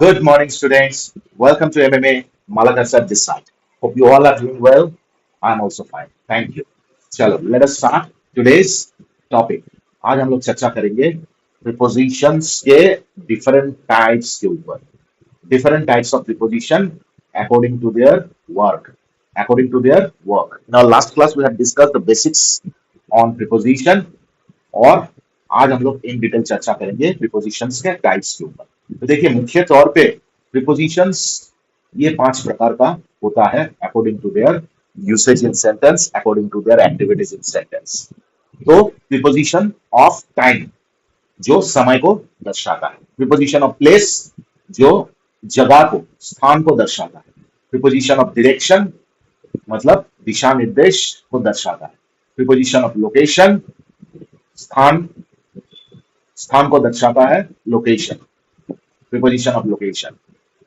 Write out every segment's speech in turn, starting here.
Good morning, students. Welcome to MMA Malakasat this side. Hope you all are doing well. I'm also fine. Thank you. चलो, let us start today's topic. आज हम लोग चर्चा करेंगे prepositions के different types के ऊपर. Different types of preposition according to their work. According to their work. In our last class, we have discussed the basics on preposition और आज हम लोग इन डिटेल चर्चा करेंगे प्रीपोजिशंस के टाइप्स के ऊपर। तो देखिए मुख्य तौर पे प्रीपोजिशंस ये 5 प्रकार का होता है according to their usage in sentence, according to their activities in sentence. तो प्रीपोजिशन ऑफ टाइम जो समय को दर्शाता है, प्रीपोजिशन ऑफ प्लेस जो जगह को, स्थान को दर्शाता है, प्रीपोजिशन ऑफ डायरेक्शन मतलब दिशा निर्देश को दर्शाता है, प्रीपोजिशन ऑफ लोकेशन स्थान स्थान को दर्शाता है, location, preposition of location.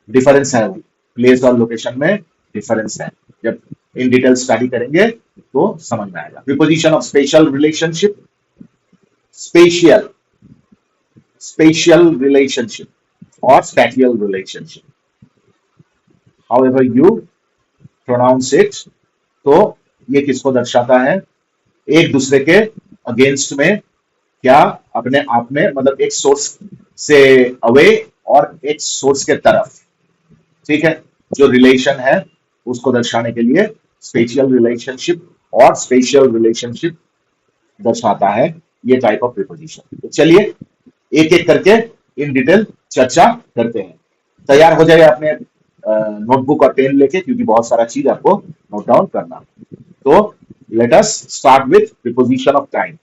Difference है, प्लेस और लोकेशन में डिफरेंस है, जब इन डिटेल स्टडी करेंगे तो समझ में आएगा। Preposition of special relationship, spatial special relationship और spatial relationship, however you pronounce it. तो ये किसको दर्शाता है? एक दूसरे के अगेंस्ट में, क्या अपने आप में, मतलब एक सोर्स से अवे और एक सोर्स के तरफ, ठीक है, जो रिलेशन है उसको दर्शाने के लिए स्पेशियल रिलेशनशिप और स्पेशल रिलेशनशिप दर्शाता है ये टाइप ऑफ प्रीपोजिशन। तो चलिए एक एक करके इन डिटेल चर्चा करते हैं। तैयार हो जाए अपने नोटबुक और पेन लेके, क्योंकि बहुत सारा चीज आपको नोट डाउन करना। तो let us start with preposition of time.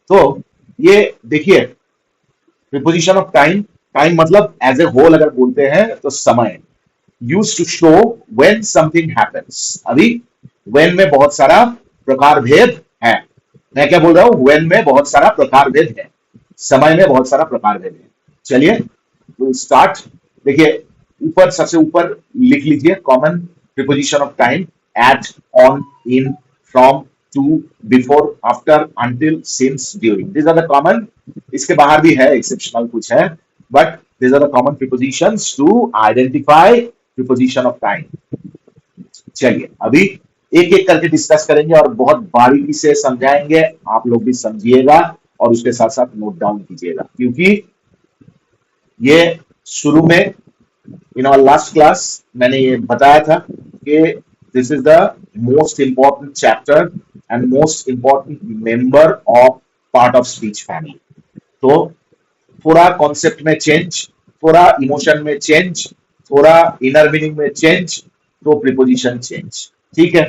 तो ये देखिए प्रीपोजिशन ऑफ टाइम, टाइम मतलब एज ए होल अगर बोलते हैं तो समय, use to show when something happens. अभी व्हेन में बहुत सारा प्रकार भेद है, मैं क्या बोल रहा हूं, व्हेन में बहुत सारा प्रकार भेद है, समय में बहुत सारा प्रकार भेद है। चलिए स्टार्ट। देखिए ऊपर, सबसे ऊपर लिख लीजिए common preposition of time, at, on, in, from, to, before, after, until, since, during. This are the common. इसके बाहर भी है, एक्सेप्शनल कुछ है, but this are the common prepositions to identify preposition of time. चलिए अभी एक एक करके डिस्कस करेंगे और बहुत बारीकी से समझाएंगे, आप लोग भी समझिएगा और उसके साथ साथ नोट डाउन कीजिएगा, क्योंकि ये शुरू में इन आवर लास्ट क्लास मैंने ये बताया था कि this is the most important chapter and most important member of part of speech family. तो थोड़ा कॉन्सेप्ट में चेंज, थोड़ा इमोशन में चेंज, थोड़ा इनर मीनिंग में चेंज, तो प्रीपोजिशन चेंज, ठीक है।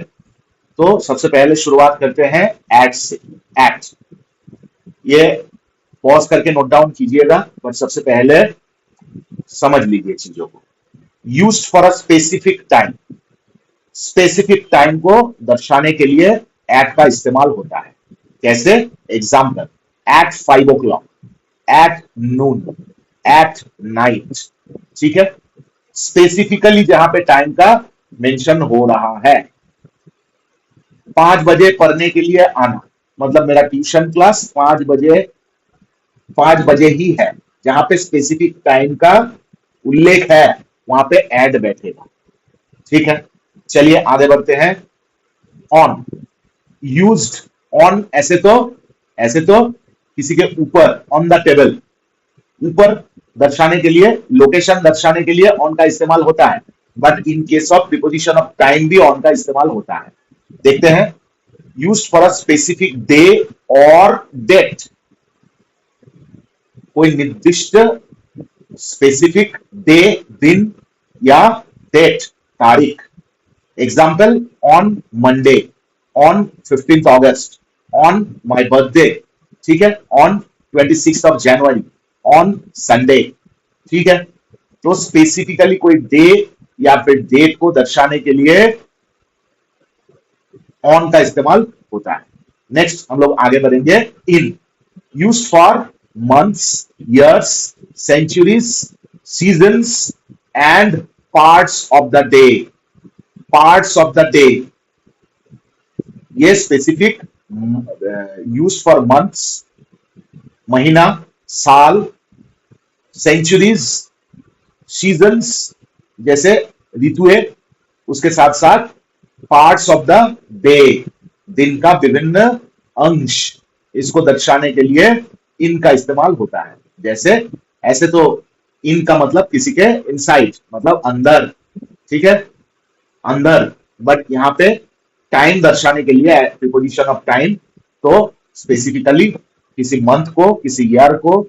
तो सबसे पहले शुरुआत करते हैं एट से। एट, ये पॉज करके नोट डाउन कीजिएगा, पर सबसे पहले समझ लीजिए चीजों को। Used for a specific time, specific time को दर्शाने के लिए एट का इस्तेमाल होता है। कैसे? Example, at 5 o'clock, at noon, at night, ठीक है। स्पेसिफिकली जहां पे टाइम का मेंशन हो रहा है। 5 बजे पढ़ने के लिए आना, मतलब मेरा ट्यूशन क्लास 5 बजे ही है, जहां पे स्पेसिफिक टाइम का उल्लेख है वहां पे एड बैठेगा, ठीक है। चलिए आगे बढ़ते हैं। ऑन, यूज्ड, ऑन ऐसे तो किसी के ऊपर, ऑन द टेबल, ऊपर दर्शाने के लिए, लोकेशन दर्शाने के लिए ऑन का इस्तेमाल होता है, but in case of preposition of time भी ऑन का इस्तेमाल होता है। देखते हैं। Used for a specific day और डेट, कोई निर्दिष्ट स्पेसिफिक डे, दिन या डेट, तारीख। Example, on Monday, on 15th August, on my birthday, ठीक है, on 26th of January, on Sunday, ठीक है। तो स्पेसिफिकली कोई डे या फिर डेट को दर्शाने के लिए ऑन का इस्तेमाल होता है। नेक्स्ट हम लोग आगे बढ़ेंगे। In, used for months, years, centuries, seasons and parts of the day. Parts of the day, ये स्पेसिफिक, यूज्ड फॉर मंथ्स, महीना, साल, सेंचुरीज, सीजन्स जैसे ऋतुएं, उसके साथ साथ पार्ट्स ऑफ द डे, दिन का विभिन्न अंश, इसको दर्शाने के लिए इन का इस्तेमाल होता है। जैसे ऐसे तो इन का मतलब किसी के इनसाइड, मतलब अंदर, ठीक है, अंदर, बट यहाँ पे टाइम दर्शाने के लिए प्रीपोजिशन ऑफ टाइम, तो स्पेसिफिकली किसी मंथ को, किसी ईयर को,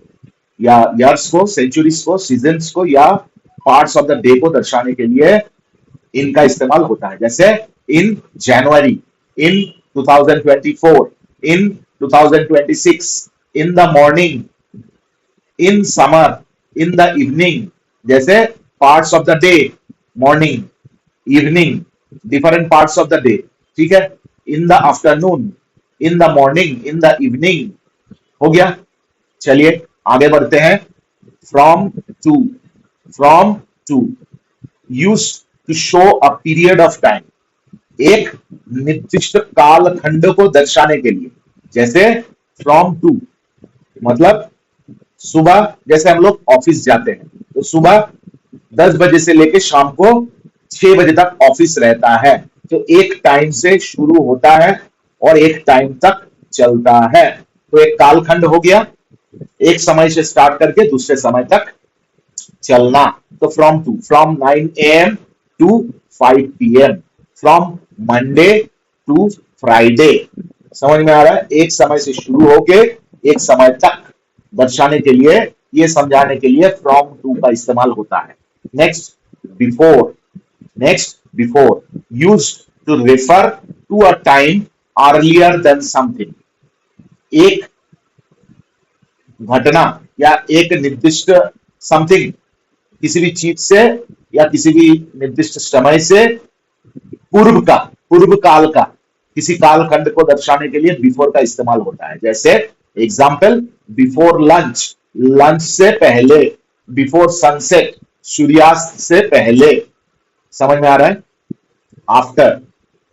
या ईयर्स को, सेंचुरीज को, सीजन्स को, या पार्ट्स ऑफ द डे को दर्शाने के लिए इनका इस्तेमाल होता है। जैसे in January, in 2024, in 2026, in the morning, in summer, in the evening, जैसे parts of the day, morning, evening, different parts of the day, ठीक है, in the afternoon, in the morning, in the evening, हो गया। चलिए आगे बढ़ते हैं। From to, from to use to show a period of time, एक निर्दिष्ट कालखंड को दर्शाने के लिए। जैसे फ्रॉम टू मतलब सुबह, जैसे हम लोग ऑफिस जाते हैं तो सुबह 10 बजे से लेके शाम को 6 बजे तक ऑफिस रहता है, तो एक टाइम से शुरू होता है और एक टाइम तक चलता है, तो एक कालखंड हो गया, एक समय से स्टार्ट करके दूसरे समय तक चलना। तो from to, from 9 AM to 5 PM, from Monday to Friday, समझ में आ रहा है, एक समय से शुरू होके एक समय तक दर्शाने के लिए, ये समझाने के लिए फ्रॉम टू का इस्तेमाल होता है। Next before, next before used to refer to a time earlier than something, एक घटना या एक निर्दिष्ट समथिंग, किसी भी चीज से या किसी भी निर्दिष्ट समय से पूर्व का, पूर्व काल का, किसी कालखंड को दर्शाने के लिए बिफोर का इस्तेमाल होता है। जैसे एग्जाम्पल, बिफोर लंच, लंच से पहले, बिफोर सनसेट, सूर्यास्त से पहले, समझ में आ रहा है। After,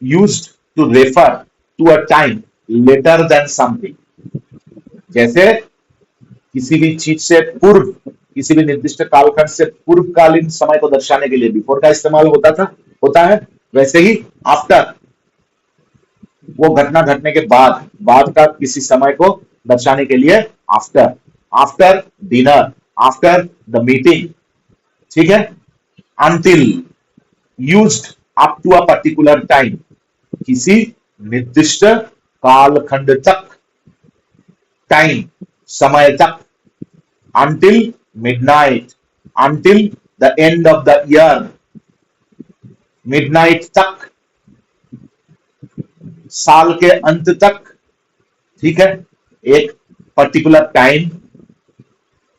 used to refer to a time later than something, जैसे किसी भी चीज से पूर्व, किसी भी निर्दिष्ट कालखंड से पूर्वकालीन समय को दर्शाने के लिए बिफोर का इस्तेमाल होता है। वैसे ही आफ्टर, वो घटना घटने के बाद, बाद का किसी समय को दर्शाने के लिए after, after dinner, after the meeting, ठीक है। Until, used up to a particular time, किसी निर्दिष्ट कालखंड तक, टाइम, समय तक। until midnight, until the end of the year, midnight तक, साल के अंत तक, ठीक है, एक पर्टिकुलर टाइम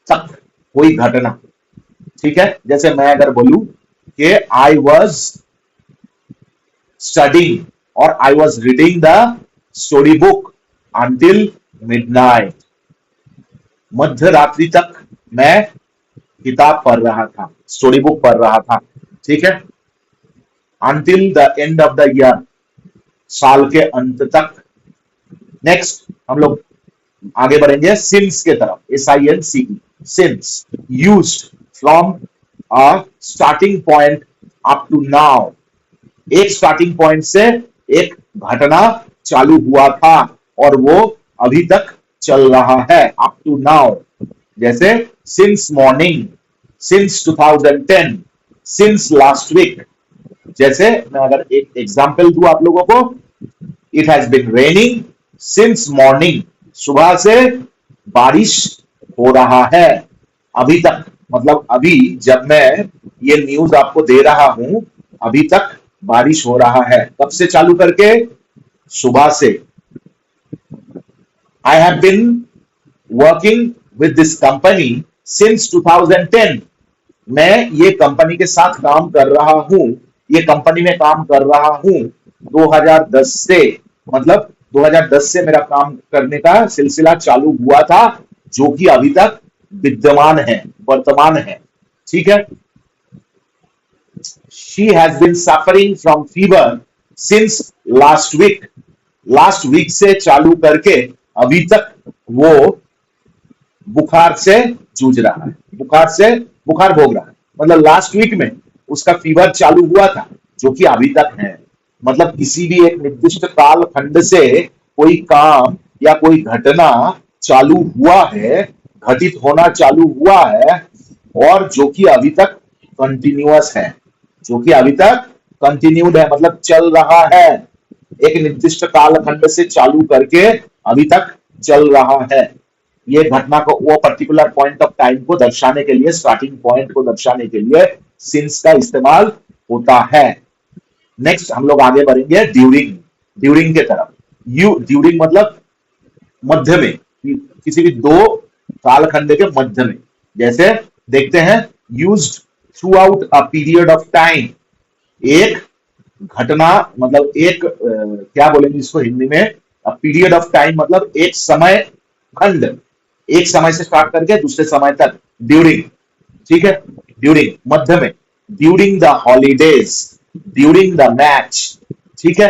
तक कोई घटना, ठीक है। जैसे मैं अगर बोलूं कि आई वॉज स्टडिंग और I was reading the story book until midnight, मध्य रात्रि तक मैं किताब पढ़ रहा था, स्टोरी बुक पढ़ रहा था, ठीक है। Until the end of the year, साल के अंत तक। नेक्स्ट हम लोग आगे बढ़ेंगे सिंस के तरफ, SINCE, since, used from a starting point up to now, एक स्टार्टिंग पॉइंट से एक घटना चालू हुआ था और वो अभी तक चल रहा है, अप टू नाउ। जैसे since morning, since 2010, since last week. जैसे मैं अगर एक एग्जांपल दूं आप लोगों को, it has been raining since morning, सुबह से बारिश हो रहा है अभी तक, मतलब अभी जब मैं ये न्यूज आपको दे रहा हूं अभी तक बारिश हो रहा है। कब से चालू करके? सुबह से। I have been working with this company since 2010. मैं ये कंपनी के साथ काम कर रहा हूं, ये कंपनी में काम कर रहा हूं 2010 से, मतलब 2010 से मेरा काम करने का सिलसिला चालू हुआ था, जो कि अभी तक विद्यमान है, वर्तमान है, ठीक है। She has been suffering from fever since last week. Last week से चालू करके अभी तक वो बुखार से जूझ रहा है, बुखार भोग रहा है, मतलब लास्ट वीक में उसका फीवर चालू हुआ था, जो कि अभी तक है। मतलब किसी भी एक निर्दिष्ट काल खंड से कोई काम या कोई घटना चालू हुआ है, घटित होना चालू हुआ है, और जो कि अभी तक कंटिन्यूअस है, जो कि अभी तक कंटिन्यूड है, मतलब चल रहा है। एक निर्दिष्ट कालखंड से चालू करके अभी तक चल रहा है। ये घटना को, वो पर्टिकुलर पॉइंट ऑफ टाइम को दर्शाने के लिए, स्टार्टिंग पॉइंट को दर्शाने के लिए सिंस का इस्तेमाल होता है। नेक्स्ट हम लोग आगे बढ़ेंगे ड्यूरिंग, ड्यूरिंग के तरफ। ड्यूरिंग मतलब मध्य में, किसी भी दो कालखंड के मध्य में। जैसे देखते हैं, used through out a period of time, एक घटना मतलब एक क्या बोलेंगे इसको हिंदी में, पीरियड ऑफ टाइम मतलब एक समय खंड, एक समय से स्टार्ट करके दूसरे समय तक, ड्यूरिंग। ठीक है, ड्यूरिंग मध्य में, during the holidays, during the match. ठीक है,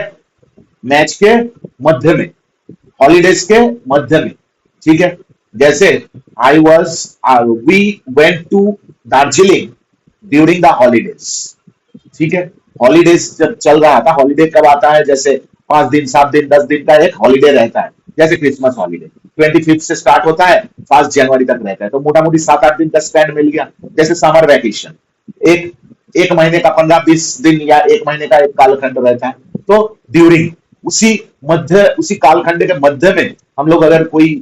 मैच के मध्य में, हॉलीडेज के मध्य में। ठीक है, जैसे I was we went to Darjeeling during the holidays. ठीक है, हॉलीडेज जब चल रहा था, हॉलीडे कब आता है, जैसे 5 दिन 7 दिन 10 दिन का एक हॉलीडे रहता है, जैसे क्रिसमस हॉलीडे 25 से स्टार्ट होता है, 5 जनवरी तक रहता है, तो मोटा मोटी 7-8 दिन का स्पैन मिल गया। जैसे समर वैकेशन, एक एक महीने का 15-20 दिन या एक महीने का एक कालखंड रहता है, तो ड्यूरिंग उसी मध्य, उसी कालखंड के मध्य में हम लोग अगर कोई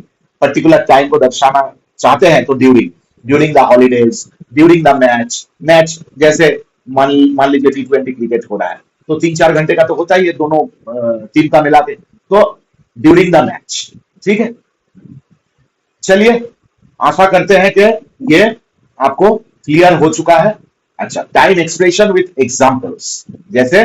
पर्टिकुलर टाइम को दर्शाना चाहते हैं तो during, during the holidays, during the match. Match जैसे मान लीजिए T20 क्रिकेट हो रहा है, तो 3-4 घंटे का तो होता ही है दोनों टीम का मिला के, तो ड्यूरिंग द मैच। ठीक है, चलिए आशा करते हैं कि ये आपको क्लियर हो चुका है। अच्छा, टाइम एक्सप्रेशन विथ एग्जांपल्स, जैसे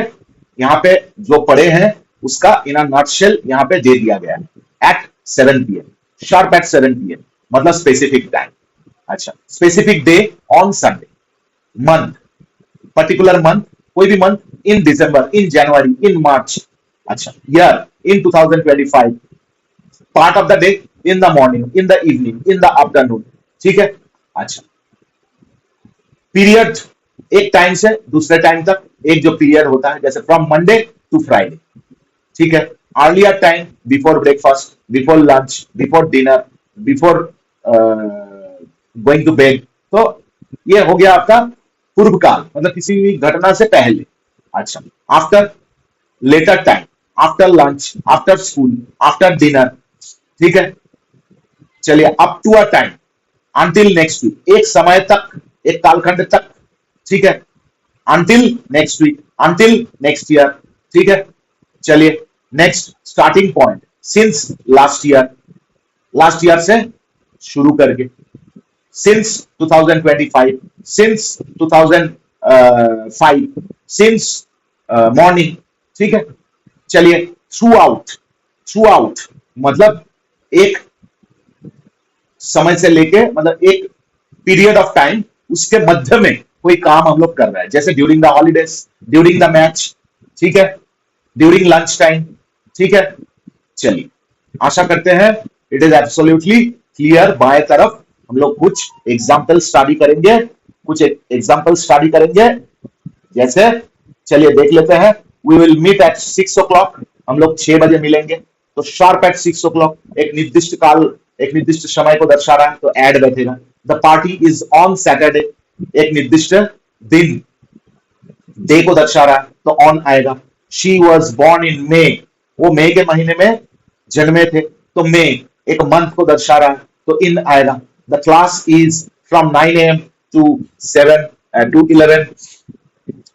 यहाँ पे जो पढ़े हैं उसका इन नटशेल यहाँ पे दे दिया गया है। At 7 PM, sharp at 7 PM मतलब स्पेसिफिक टाइम। अच्छा, specific day on Sunday, month, particular month, कोई भी मंथ, इन दिसंबर, इन जनवरी, इन मार्च। अच्छा, year in 2025, part of the day, in the morning, in the evening, in the afternoon. ठीक है, अच्छा, period, एक time से दूसरे टाइम तक एक जो पीरियड होता है, जैसे फ्रॉम मंडे टू फ्राइडे। ठीक है, earlier time, before breakfast, before lunch, before dinner, before going to bed. तो ये हो गया आपका पूर्व काल, मतलब किसी भी घटना से पहले। अच्छा, after, later time, after lunch, after school, after dinner. ठीक है, चलिए up to a time, until next week, एक समय तक, एक कालखंड तक। ठीक है, until next week, until next year. ठीक है, चलिए next, starting point, since last year, last year से शुरू करके, सिंस 2025, सिंस 2005, सिंस मॉर्निंग। ठीक है, चलिए थ्रू आउट, थ्रू आउट मतलब एक समय से लेके, मतलब एक पीरियड ऑफ टाइम, उसके मध्य में कोई काम हम लोग कर रहे हैं, जैसे during the holidays, during the match. ठीक है, ड्यूरिंग लंच टाइम। ठीक है, चलिए आशा करते हैं इट इज एब्सोल्युटली क्लियर। बाएं तरफ हम लोग कुछ एग्जाम्पल स्टडी करेंगे, कुछ एग्जाम्पल स्टडी करेंगे। जैसे चलिए देख लेते हैं, we will meet at 6 o'clock, हम लोग 6 बजे मिलेंगे, तो शार्प एट 6 o'clock एक निर्दिष्ट काल, एक निर्दिष्ट समय को दर्शा रहा है, तो एड बैठेगा। The party is on Saturday, एक निर्दिष्ट दिन, डे को दर्शा रहा है, तो ऑन आएगा। शी वॉज बॉर्न इन मे, वो मई के महीने में जन्मे थे, तो मे एक मंथ को दर्शा रहा है, तो इन आएगा। The class is from 9 AM to 7 to 11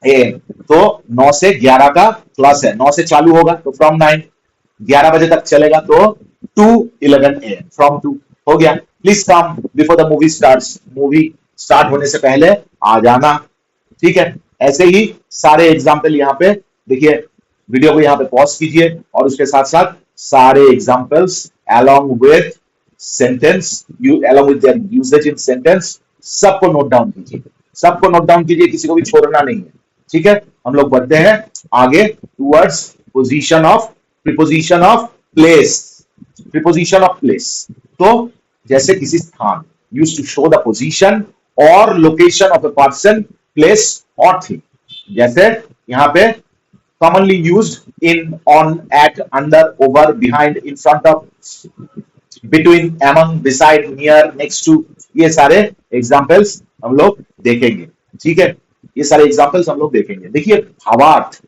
AM, तो 9 से 11 का क्लास है, 9 से चालू होगा तो फ्रॉम 9, 11 बजे तक चलेगा, तो टू 11 AM, फ्रॉम 2 हो गया। Please come before the movie starts, movie start होने से पहले आ जाना। ठीक है, ऐसे ही सारे एग्जाम्पल यहाँ पे देखिए, वीडियो को यहाँ पे पॉज कीजिए और उसके साथ साथ सारे examples along with sentence, along with their usage in sentence, सबको नोट डाउन कीजिए, सबको नोट डाउन कीजिए, किसी को भी छोड़ना नहीं है। ठीक है, हम लोग बढ़ते हैं आगे towards position of, preposition of place, preposition of place. तो जैसे किसी स्थान, used to show the position और location of a person place और थिंग। जैसे यहाँ पे commonly used in, on, at, under, over, behind, in front of, between, among, beside, near, next to, ये सारे एग्जाम्पल्स हम लोग देखेंगे। ठीक है, ये सारे एग्जाम्पल्स हम लोग देखेंगे। देखिए भावार्थ,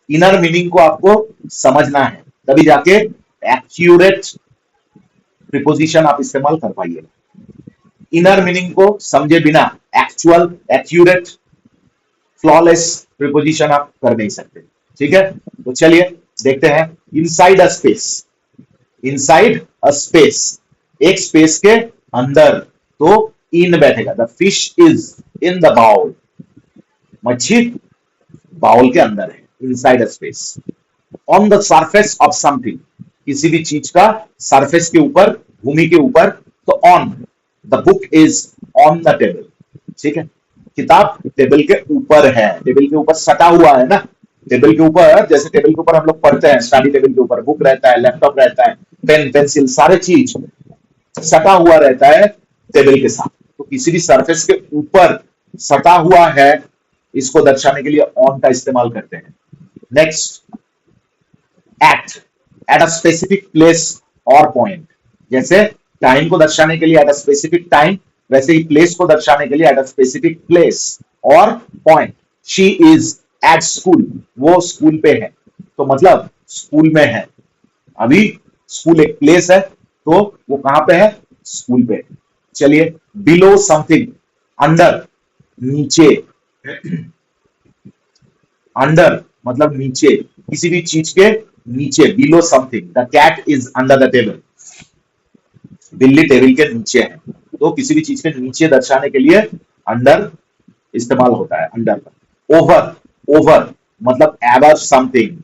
इनर मीनिंग को आपको समझना है, तभी जाके एक्यूरेट प्रीपोजिशन आप इस्तेमाल कर पाइएगा। इनर मीनिंग को समझे बिना एक्चुअल, एक्यूरेट, फ्लॉलेस प्रीपोजिशन आप कर नहीं सकते। ठीक है, तो चलिए देखते हैं। Inside a space, inside a space, एक स्पेस के अंदर, तो इन बैठेगा। The fish is in the bowl, मच्छी बाउल के अंदर है, inside a space. On the surface of something, किसी भी चीज का सरफेस के ऊपर, भूमि के ऊपर, तो on. The book is on the table, ठीक है, किताब टेबल के ऊपर है, टेबल के ऊपर सटा हुआ है ना। टेबल के ऊपर, जैसे टेबल के ऊपर हम लोग पढ़ते हैं, स्टडी टेबल के ऊपर बुक रहता है, लैपटॉप रहता है, पेन पेंसिल सारे चीज सटा हुआ रहता है टेबल के साथ। तो किसी भी सरफेस के ऊपर सटा हुआ है, इसको दर्शाने के लिए ऑन का इस्तेमाल करते हैं। Next, at a specific place और पॉइंट। जैसे टाइम को दर्शाने के लिए एट अ स्पेसिफिक टाइम, वैसे ही प्लेस को दर्शाने के लिए एट अ स्पेसिफिक प्लेस और point. She is at school, वो स्कूल पे है, तो मतलब स्कूल में है। अभी स्कूल एक प्लेस है, तो वो कहां पे है, स्कूल पे। चलिए, बिलो समथिंग, अंडर, नीचे। अंडर मतलब नीचे, किसी भी चीज के नीचे, below something. The cat is under the table, बिल्ली टेबल के नीचे है, तो किसी भी चीज के नीचे दर्शाने के लिए अंडर इस्तेमाल होता है, अंडर का। ओवर, ओवर मतलब एबव समथिंग,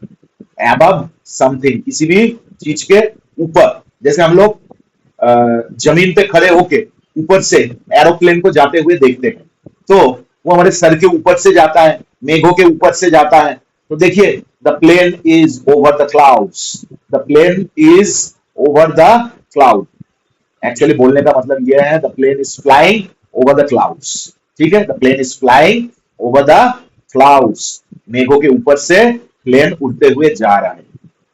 एबव समथिंग, किसी भी चीज के ऊपर। जैसे हम लोग जमीन पे खड़े होके ऊपर से एरोप्लेन को जाते हुए देखते हैं, तो वो हमारे सर के ऊपर से जाता है, मेघों के ऊपर से जाता है। तो देखिए, the plane is over the clouds, the plane is over the cloud. Actually बोलने का मतलब यह है, the plane is flying over the clouds. ठीक है, the plane is flying over the clouds, मेघों के ऊपर से प्लेन उड़ते हुए जा रहा है।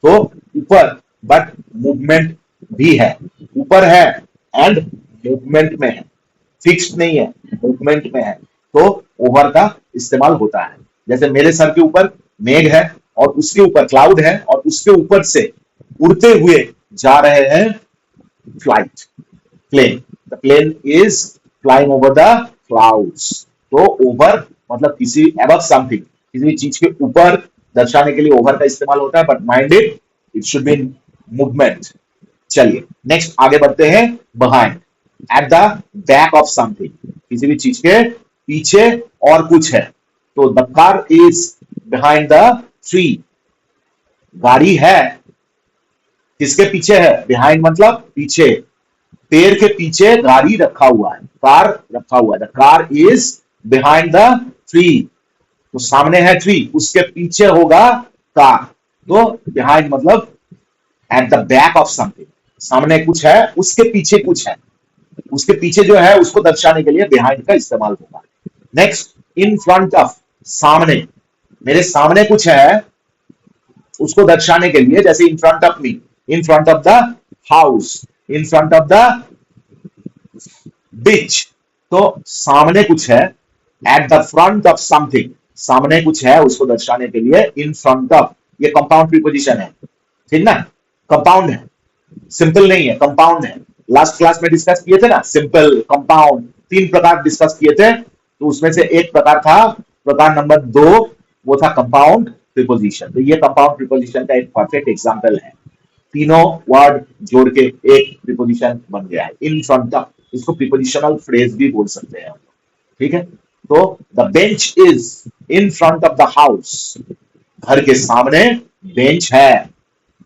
तो ऊपर, बट मूवमेंट भी है, ऊपर है एंड मूवमेंट में है, फिक्स्ड नहीं है, मूवमेंट में है, तो ओवर का इस्तेमाल होता है। जैसे मेरे सर के ऊपर मेघ है और उसके ऊपर क्लाउड है और उसके ऊपर से उड़ते हुए जा रहे हैं flight, plane. The plane is flying over the clouds. तो ओवर मतलब किसी, अबव समथिंग, किसी भी चीज के ऊपर दर्शाने के लिए ओवर का इस्तेमाल होता है, but mind it should be in movement. चलिए नेक्स्ट आगे बढ़ते हैं। Behind, at the back of something, किसी भी चीज के पीछे और कुछ है, तो the car is behind the tree, गाड़ी है किसके पीछे है, बिहाइंड मतलब पीछे, पेड़ के पीछे गाड़ी रखा हुआ है, कार रखा हुआ है। The car is behind the tree, तो सामने है ट्री, उसके पीछे होगा कार, तो बिहाइंड मतलब eight the back of something, सामने कुछ है, उसके पीछे कुछ है, उसके पीछे जो है उसको दर्शाने के लिए बिहाइंड का इस्तेमाल होगा। नेक्स्ट, इन फ्रंट ऑफ, सामने, मेरे सामने कुछ है, उसको दर्शाने के लिए, जैसे इन front of me, in front of the house, in front of the beach, तो सामने कुछ है। At the front of something, सामने कुछ है, उसको दर्शाने के लिए इन फ्रंट ऑफ, ये कंपाउंड प्रीपोजिशन है, ठीक ना, कंपाउंड है, सिंपल नहीं है, कंपाउंड है। लास्ट क्लास में डिस्कस किए थे ना, सिंपल, कंपाउंड, 3 प्रकार डिस्कस किए थे, तो उसमें से एक प्रकार था, प्रकार नंबर 2, वो था कंपाउंड प्रीपोजिशन। तो ये कंपाउंड प्रीपोजिशन का एक परफेक्ट एग्जांपल है, तीनों वर्ड जोड़ के एक प्रीपोजिशन बन गया है, इन फ्रंट ऑफ। इसको प्रीपोजिशनल फ्रेज भी बोल सकते हैं, ठीक है। तो the bench is in front of the house, घर के सामने बेंच है,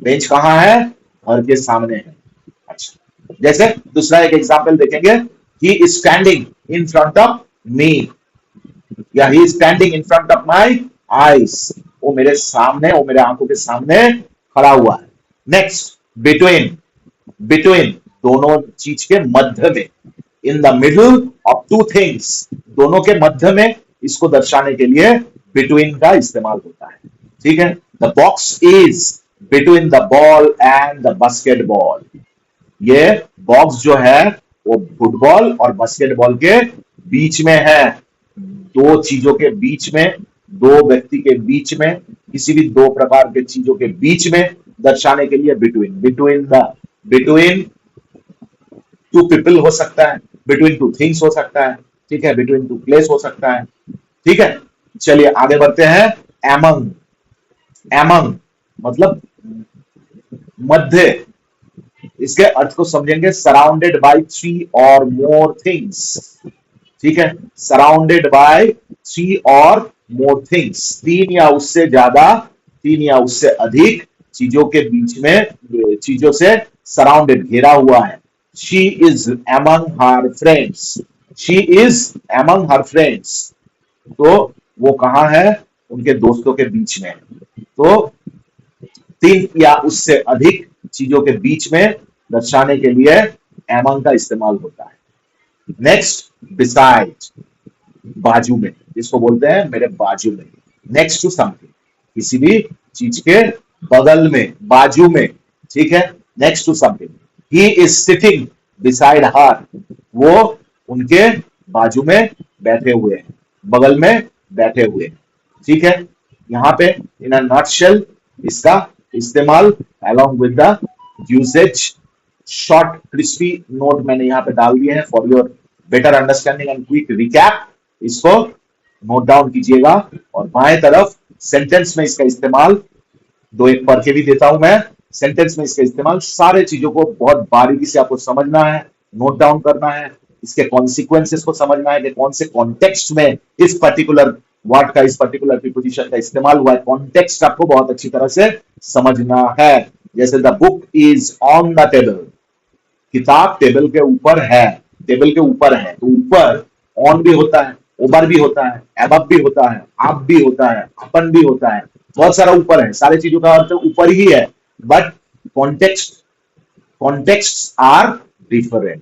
बेंच कहां है, घर के सामने है। अच्छा, जैसे दूसरा एक एग्जांपल देखेंगे, he is standing in front of me, या he is standing in front of my eyes, वो मेरे सामने, वो मेरे आंखों के सामने खड़ा हुआ है। नेक्स्ट, बिटवीन, बिटवीन दोनों चीज के मध्य में, इन the middle of two things, दोनों के मध्य में इसको दर्शाने के लिए बिटवीन का इस्तेमाल होता है। ठीक है, the box is between the ball and the basketball. ये बॉक्स जो है वो फुटबॉल और बास्केटबॉल के बीच में है, दो चीजों के बीच में, दो व्यक्ति के बीच में, किसी भी दो प्रकार के चीजों के बीच में दर्शाने के लिए बिटवीन, बिटवीन टू पीपल हो सकता है, बिटवीन टू थिंग्स हो सकता है, ठीक है, बिटवीन टू प्लेस हो सकता है। ठीक है, चलिए आगे बढ़ते हैं। एमंग, एमंग मतलब मध्य, इसके अर्थ को समझेंगे, सराउंडेड बाय थ्री और मोर थिंग्स। ठीक है, सराउंडेड बाय थ्री और मोर थिंग्स, तीन या उससे ज्यादा, तीन या उससे अधिक चीजों के बीच में, चीजों से सराउंडेड, घेरा हुआ है। She is among her friends, she is among her friends, तो वो कहां है, उनके दोस्तों के बीच में। तो तीन या उससे अधिक चीजों के बीच में दर्शाने के लिए एमंग का इस्तेमाल होता है। नेक्स्ट, बिसाइड, बाजू में, जिसको बोलते हैं मेरे बाजू में। नेक्स्ट टू समथिंग, किसी भी चीज के बगल में, बाजू में। ठीक है, next to something. He is sitting beside her, वो उनके बाजू में बैठे हुए हैं, बगल में बैठे हुए हैं। ठीक है, यहाँ पे इन अ नटशेल इसका इस्तेमाल along with the usage, short crispy note मैंने यहाँ पे डाल दिए हैं for your better understanding and quick recap, इसको नोट डाउन कीजिएगा। और बाएं तरफ सेंटेंस में इसका इस्तेमाल, दो एक पढ़ के भी देता हूं मैं, सेंटेंस में इसका इस्तेमाल, सारे चीजों को बहुत बारीकी से आपको समझना है, नोट डाउन करना है, इसके कॉन्सिक्वेंसेस को समझना है कि कौन से कॉन्टेक्स्ट में इस पर्टिकुलर वर्ड का, इस पर्टिकुलर प्रीपोजिशन का इस्तेमाल हुआ है। कॉन्टेक्स्ट आपको बहुत अच्छी तरह से समझना है। जैसे the book is on the table, किताब टेबल के ऊपर है, टेबल के ऊपर है, तो ऊपर ऑन भी होता है, ओवर भी होता है, एबव भी होता है, अप भी होता है, अपन भी होता है, बहुत सारा ऊपर है, सारी चीजों का अर्थ ऊपर ही है। But context or different.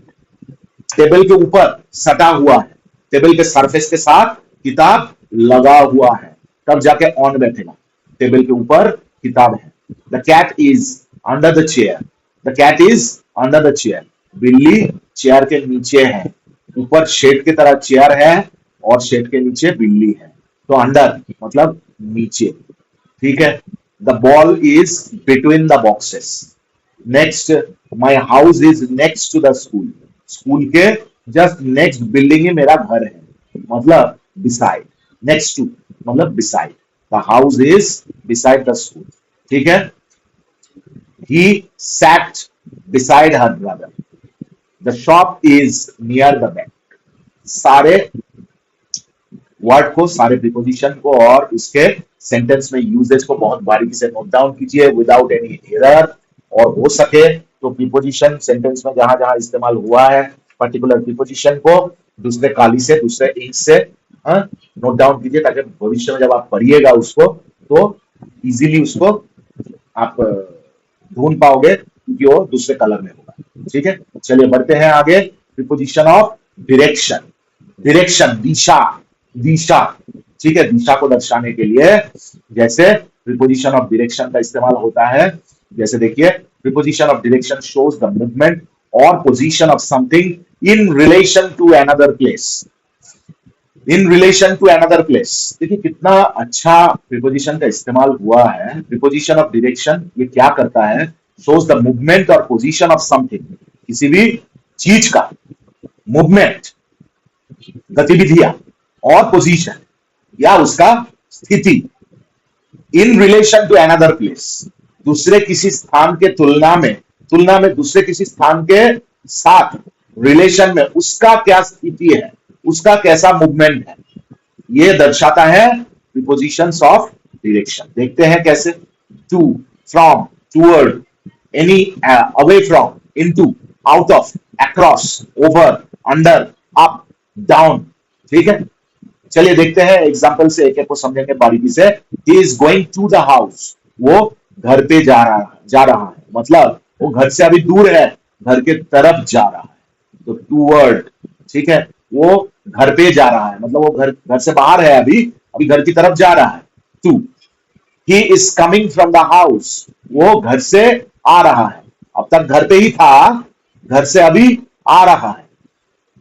Table के ऊपर सटा हुआ है, टेबल के सरफेस के साथ किताब लगा हुआ है, तब जाके ऑन बैठेगा। टेबल के ऊपर किताब है। The cat is under the chair, the cat is under the chair, बिल्ली चेयर के नीचे है। ऊपर शेड की तरह चेयर है और शेड के नीचे बिल्ली है, तो अंडर मतलब नीचे। ठीक है, the ball is between the boxes. Next, my house is next to the school, school के जस्ट नेक्स्ट बिल्डिंग ही मेरा घर है, मतलब बिसाइड। नेक्स्ट टू मतलब beside, the house is beside the school. ठीक है, he sat beside her brother, the shop is near the bank। सारे वर्ड को, सारे प्रीपोजिशन को और उसके सेंटेंस में यूजेज को बहुत बारीकी से नोट डाउन कीजिए विदाउट एनी एरर। और हो सके तो प्रीपोजिशन सेंटेंस में जहां जहां इस्तेमाल हुआ है पर्टिकुलर प्रीपोजिशन को दूसरे काली से, दूसरे इंक से नोट डाउन कीजिए, ताकि भविष्य में जब आप पढ़िएगा उसको तो इजीली उसको आप ढूंढ पाओगे, क्योंकि वो दूसरे कलर में होगा। ठीक है, चलिए बढ़ते हैं आगे। प्रीपोजिशन ऑफ डायरेक्शन, डायरेक्शन दिशा, दिशा। ठीक है, दिशा को दर्शाने के लिए जैसे प्रीपोजिशन ऑफ डायरेक्शन का इस्तेमाल होता है, जैसे देखिए, preposition of direction shows the movement और position of something in relation to another place, in relation to another place. देखिए कितना अच्छा प्रीपोजिशन का इस्तेमाल हुआ है। प्रीपोजिशन ऑफ डायरेक्शन ये क्या करता है, शोज द मूवमेंट और पोजीशन ऑफ समथिंग, किसी भी चीज का मूवमेंट, गतिविधियां और पोजीशन या उसका स्थिति, in relation to another place, दूसरे किसी स्थान के तुलना में दूसरे किसी स्थान के साथ रिलेशन में उसका क्या स्थिति है, उसका कैसा मूवमेंट है, ये दर्शाता है प्रीपोजिशंस ऑफ डायरेक्शन। देखते हैं कैसे। To, from, toward, any, away from, into, out of, across, over, under, up, down. ठीक है, चलिए देखते हैं एग्जांपल से, एक एक को समझेंगे बारीकी से। He is going to the house, वो घर पे जा रहा है, मतलब वो घर से अभी दूर है, घर के तरफ जा रहा है, तो टूवर्ड। ठीक है, वो घर पे जा रहा है, मतलब वो घर घर से बाहर है, अभी अभी घर की तरफ जा रहा है। 2, he is coming from the house, वो घर से आ रहा है, अब तक घर पे ही था, घर से अभी आ रहा है।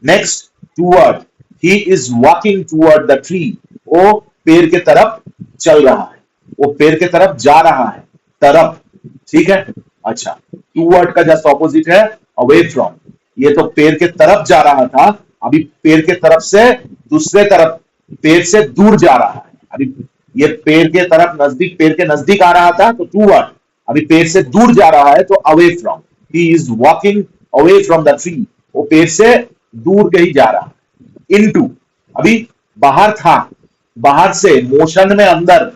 Next, toward, he is walking toward the tree, वो पेड़ के तरफ चल रहा है, वो पेड़ के तरफ जा रहा है, तरफ, ठीक है। अच्छा, टूवर्ड का जस्ट ऑपोजिट है अवे फ्रॉम, ये तो पेड़ के तरफ जा रहा था, अभी पेड़ के तरफ से दूसरे तरफ, पेड़ से दूर जा रहा है, अभी ये पेड़ के तरफ नजदीक, पेड़ के नजदीक आ रहा था तो टूवर्ड, अभी पेड़ से दूर जा रहा है तो away from, he is walking away from the tree, वो पेड़ से दूर कहीं जा रहा है। इनटू, अभी बाहर था, बाहर से मोशन में अंदर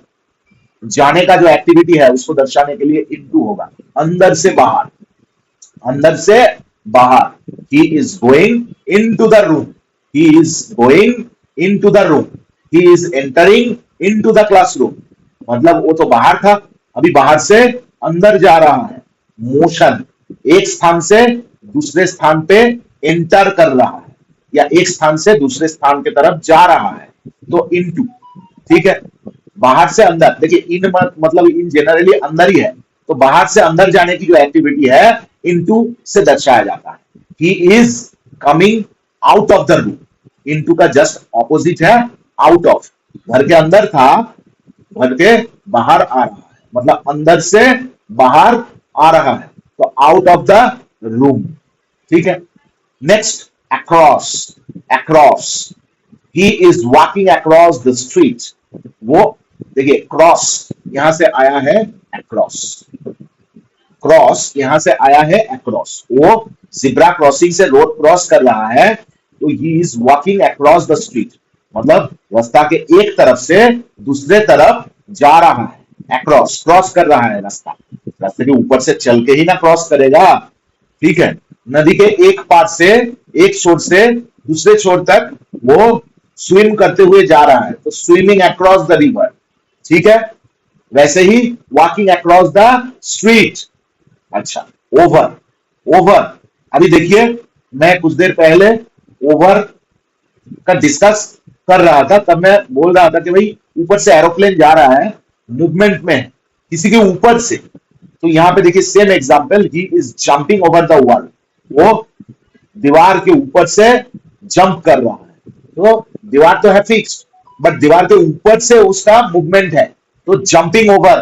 जाने का जो एक्टिविटी है उसको दर्शाने के लिए इनटू होगा, अंदर से बाहर, अंदर से बाहर। ही is going into the room, he is going into the room, he is entering into the classroom, मतलब वो तो बाहर था, अभी बाहर से अंदर जा रहा है, मोशन, एक स्थान से दूसरे स्थान पे एंटर कर रहा है, या एक स्थान से दूसरे स्थान की तरफ जा रहा है, तो इनटू, ठीक है। बाहर से अंदर, देखिए इन मतलब इन जनरली अंदर ही है, तो बाहर से अंदर जाने की जो एक्टिविटी है इनटू से दर्शाया जाता है। He is coming out of the room, into का जस्ट ऑपोजिट है आउट ऑफ, घर के अंदर था, घर के बाहर आ रहा है, मतलब अंदर से बाहर आ रहा है, तो आउट ऑफ द रूम, ठीक है। Next, across, across, he is walking across the street, वो देखिए क्रॉस यहां से आया है अक्रॉस, क्रॉस यहां से आया है अक्रॉस, वो जिब्रा क्रॉसिंग से रोड क्रॉस कर रहा है, तो he is walking across the street, मतलब रास्ता के एक तरफ से दूसरे तरफ जा रहा है, अक्रॉस, क्रॉस कर रहा है रास्ता, रास्ते के ऊपर से चल के ही ना क्रॉस करेगा, ठीक है। नदी के एक पार से, एक छोर से दूसरे छोर तक वो स्विम करते हुए जा रहा है, तो स्विमिंग अक्रॉस द रिवर, ठीक है। वैसे ही वॉकिंग अक्रॉस द स्ट्रीट। अच्छा, ओवर, ओवर, अभी देखिए मैं कुछ देर पहले ओवर का डिस्कस कर रहा था, तब मैं बोल रहा था कि भाई ऊपर से एरोप्लेन जा रहा है, मूवमेंट में है, किसी के ऊपर से, तो यहां पे देखिए same example, he is jumping over the wall, वो दीवार के ऊपर से जंप कर रहा है, तो दीवार तो है फिक्स्ड, बट दीवार के ऊपर से उसका मूवमेंट है, तो जंपिंग ओवर,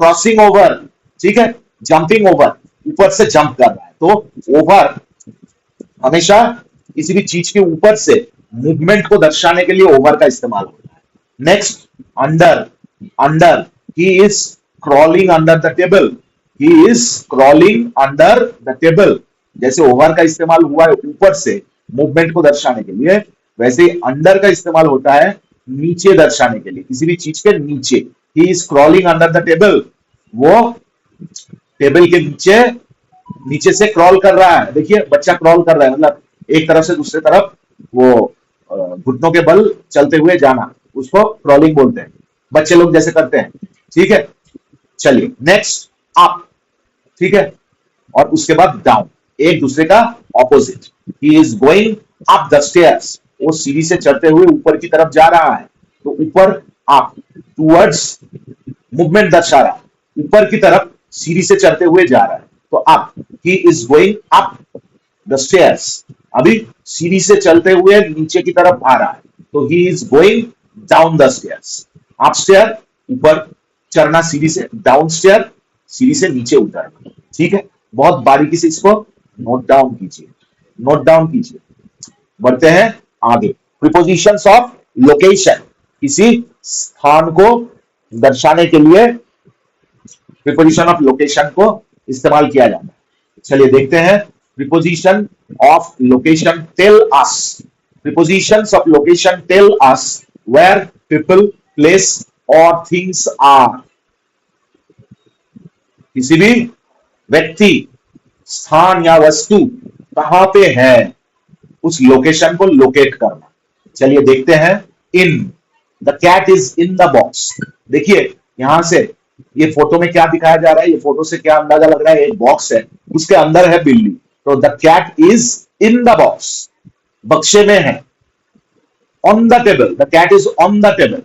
क्रॉसिंग ओवर, ठीक है, जंपिंग ओवर, ऊपर से जंप कर रहा है, तो ओवर हमेशा किसी भी चीज के ऊपर से मूवमेंट को दर्शाने के लिए ओवर का इस्तेमाल होता है। Next, under, under, he is crawling under the table, he is crawling under the table, जैसे ओवर का इस्तेमाल हुआ है ऊपर से मूवमेंट को दर्शाने के लिए, वैसे ही अंडर का इस्तेमाल होता है नीचे दर्शाने के लिए, किसी भी चीज के नीचे। He is crawling under the table, वो टेबल के नीचे, नीचे से क्रॉल कर रहा है, देखिए बच्चा क्रॉल कर रहा है, मतलब एक तरफ से दूसरे तरफ वो घुटनों के बल चलते हुए जाना, उसको क्रॉलिंग बोलते हैं, बच्चे लोग जैसे करते हैं, ठीक है। चलिए नेक्स्ट, अप, ठीक है, और उसके बाद डाउन, एक दूसरे का opposite. He is going up the stairs, वो सीढ़ी से चढ़ते हुए ऊपर की तरफ जा रहा है, तो ऊपर अप, टूवर्ड्स, मूवमेंट दर्शा रहा है, ऊपर की तरफ सीढ़ी से चढ़ते हुए जा रहा है, तो up, he is going up the stairs, अभी सीढ़ी से चलते हुए नीचे की तरफ आ रहा है, तो he is going down the stairs. Up stair, ऊपर चढ़ना सीढ़ी से, डाउन स्टेयर, सीढ़ी से नीचे उतरना, ठीक है। बहुत बारीकी से इसको नोट डाउन कीजिए, नोट डाउन कीजिए। बढ़ते हैं आगे, प्रीपोजिशंस ऑफ लोकेशन, किसी स्थान को दर्शाने के लिए प्रीपोजिशन ऑफ लोकेशन को इस्तेमाल किया जाता है। चलिए देखते हैं, preposition of location tell us, prepositions of location tell us where people, place और थिंग्स आर, किसी भी व्यक्ति, स्थान या वस्तु कहां पे है, उस लोकेशन को लोकेट करना। चलिए देखते हैं, in, the cat is in the box, देखिए यहां से ये फोटो में क्या दिखाया जा रहा है, ये फोटो से क्या अंदाजा लग रहा है, एक बॉक्स है, उसके अंदर है बिल्ली, तो the cat is in the box, बक्से में है, on the table, the cat is on the table,